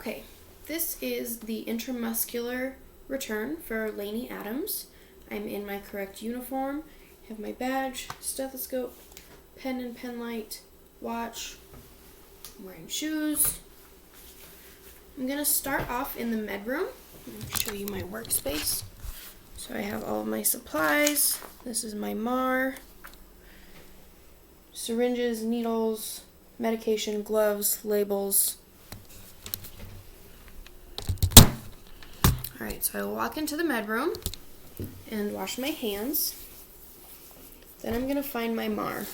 Okay, this is the Intramuscular Return for Lainey Adams. I'm in my correct uniform, have my badge, stethoscope, pen and pen light, watch, I'm wearing shoes. I'm going to start off in the med room. I'll show you my workspace. So I have all of my supplies. This is my MAR, syringes, needles, medication, gloves, labels. Alright, so I will walk into the med room and wash my hands. Then I'm going to find my MAR.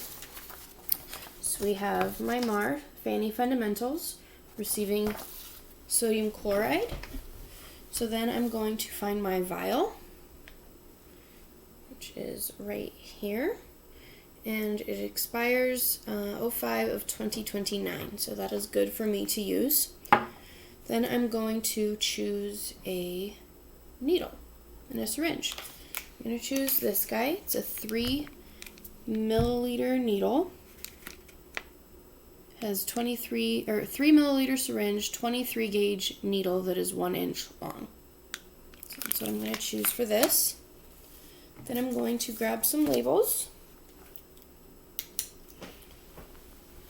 So we have my MAR, Fanny Fundamentals, receiving sodium chloride. So then I'm going to find my vial, which is right here. And it expires 05 of 2029, so that is good for me to use. Then I'm going to choose a needle and a syringe. I'm going to choose this guy. It's a 3 milliliter needle. It has 3 milliliter syringe, 23 gauge needle that is 1 inch long. So that's what I'm going to choose for this. Then I'm going to grab some labels.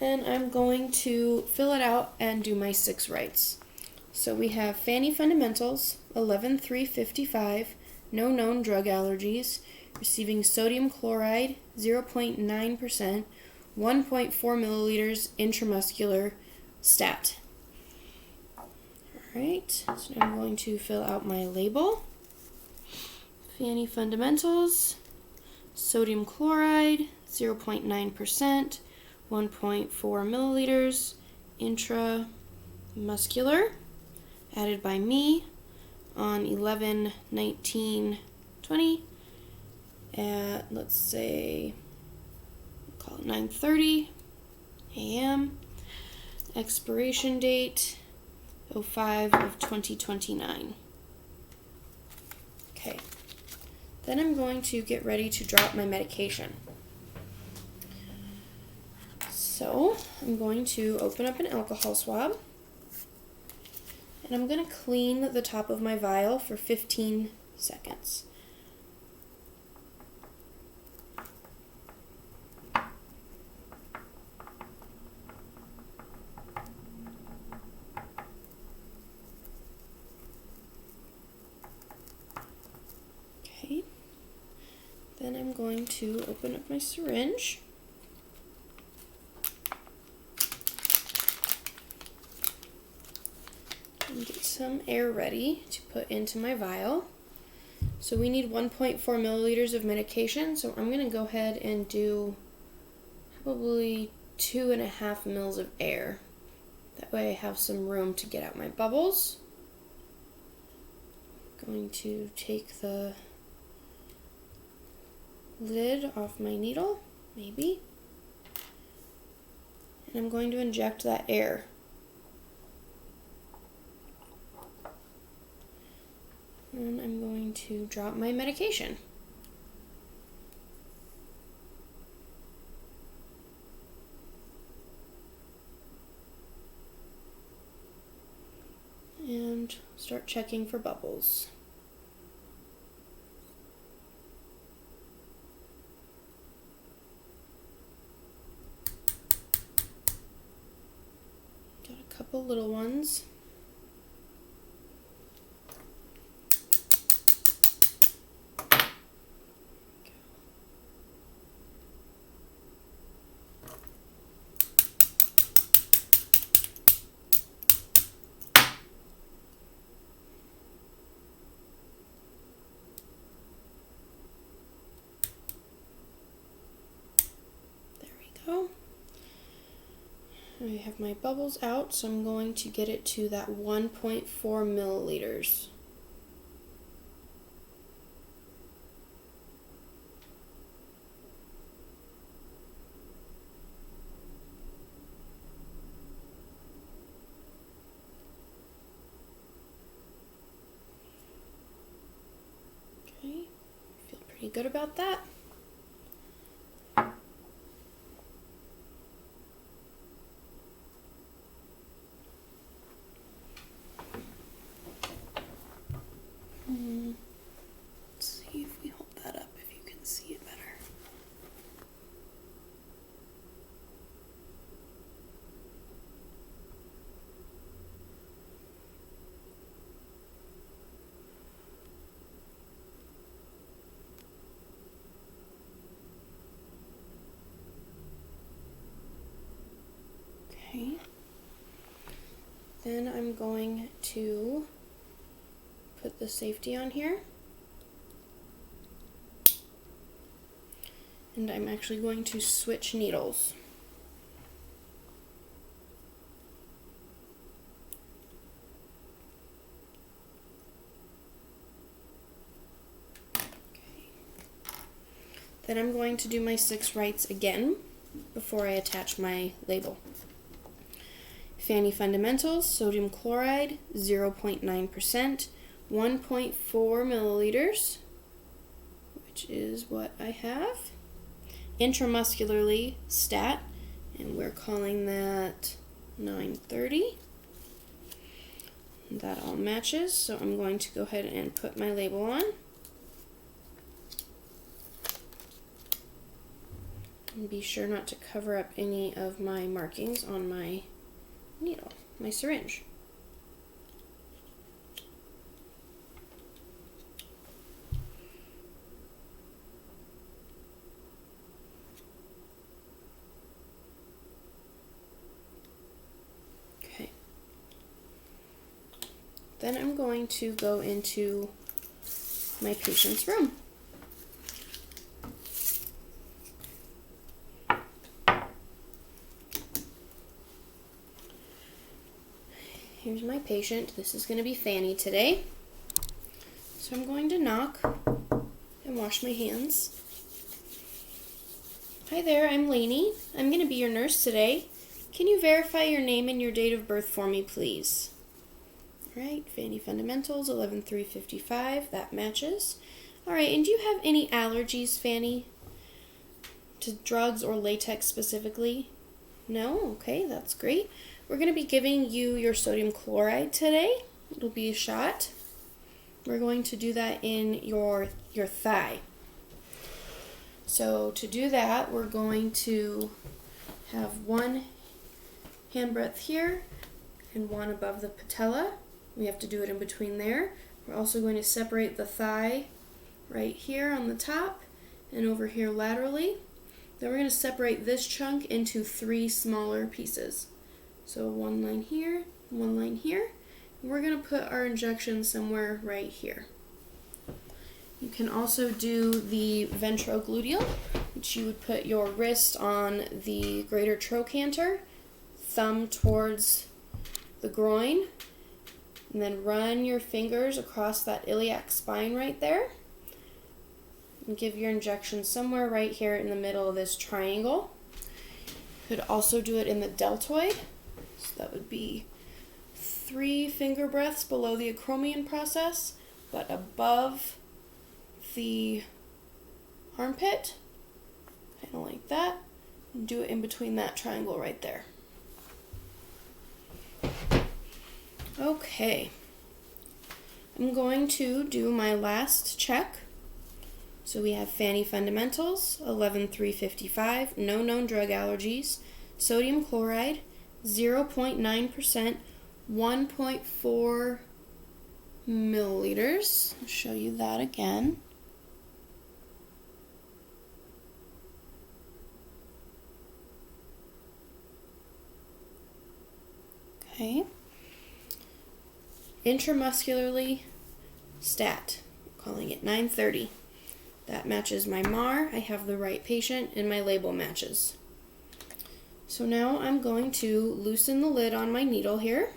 And I'm going to fill it out and do my 6 rights. So we have Fanny Fundamentals, 11-3-55, no known drug allergies, receiving sodium chloride, 0.9%, 1.4 milliliters intramuscular stat. Alright, so now I'm going to fill out my label. Fanny Fundamentals, sodium chloride, 0.9%, 1.4 milliliters intramuscular, added by me on 11/19/20 at, let's say, call it 9:30 a.m. Expiration date 05 of 2029. Okay, then I'm going to get ready to drop my medication. So I'm going to open up an alcohol swab, and I'm going to clean the top of my vial for 15 seconds. Okay, then I'm going to open up my syringe. And get some air ready to put into my vial. So we need 1.4 milliliters of medication, so I'm going to go ahead and do probably 2.5 mils of air. That way I have some room to get out my bubbles. I'm going to take the lid off my needle, maybe, and I'm going to inject that air. And I'm going to drop my medication. And start checking for bubbles. Got a couple little ones. I have my bubbles out, so I'm going to get it to that 1.4 milliliters. Okay, feel pretty good about that. Then I'm going to put the safety on here. And I'm actually going to switch needles. Then I'm going to do my 6 rights again before I attach my label. Fanny Fundamentals, sodium chloride, 0.9%, 1.4 milliliters, which is what I have. Intramuscularly stat, and we're calling that 930. That all matches, so I'm going to go ahead and put my label on. And be sure not to cover up any of my markings on my needle, my syringe. Okay. Then I'm going to go into my patient's room. Here's my patient. This is going to be Fanny today. So I'm going to knock and wash my hands. Hi there, I'm Lainey. I'm going to be your nurse today. Can you verify your name and your date of birth for me, please? All right, Fanny Fundamentals, 11/3/55. That matches. All right, and do you have any allergies, Fanny? To drugs or latex specifically? No? Okay, that's great. We're going to be giving you your sodium chloride today. It'll be a shot. We're going to do that in your thigh. So to do that, we're going to have one hand breadth here and one above the patella. We have to do it in between there. We're also going to separate the thigh right here on the top and over here laterally. Then we're going to separate this chunk into 3 smaller pieces. So one line here, one line here. And we're going to put our injection somewhere right here. You can also do the ventrogluteal, which you would put your wrist on the greater trochanter, thumb towards the groin, and then run your fingers across that iliac spine right there. And give your injection somewhere right here in the middle of this triangle. You could also do it in the deltoid. So that would be 3 finger breaths below the acromion process, but above the armpit, kind of like that. And do it in between that triangle right there. Okay. I'm going to do my last check. So we have Fanny Fundamentals, 11/3/55, no known drug allergies, sodium chloride, 0.9%, 1.4 milliliters. I'll show you that again. Okay. Intramuscularly stat, calling it 930. That matches my MAR. I have the right patient and my label matches. So now I'm going to loosen the lid on my needle here.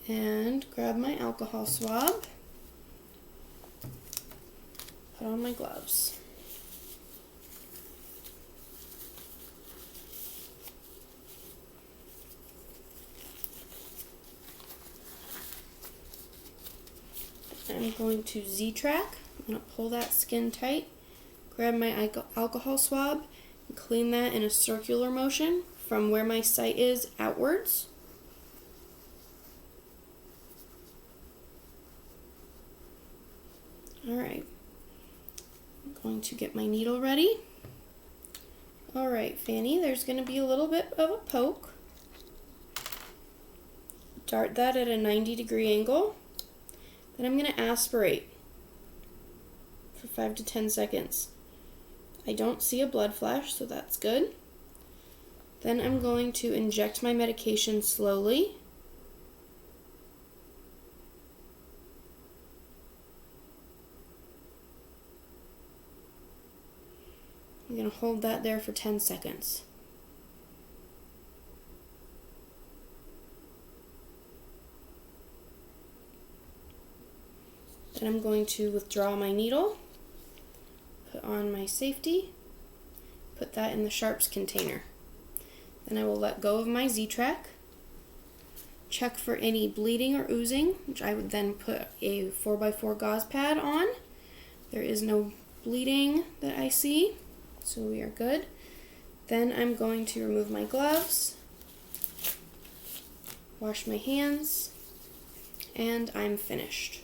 And grab my alcohol swab. Put on my gloves. I'm going to Z-track. I'm going to pull that skin tight, grab my alcohol swab, and clean that in a circular motion from where my site is outwards. Alright, I'm going to get my needle ready. Alright, Fanny, there's going to be a little bit of a poke. Dart that at a 90-degree angle. Then I'm going to aspirate for 5 to 10 seconds. I don't see a blood flash, so that's good. Then I'm going to inject my medication slowly. I'm going to hold that there for 10 seconds. Then I'm going to withdraw my needle, put on my safety, put that in the sharps container. Then I will let go of my Z-Track, check for any bleeding or oozing, which I would then put a 4x4 gauze pad on. There is no bleeding that I see, so we are good. Then I'm going to remove my gloves, wash my hands, and I'm finished.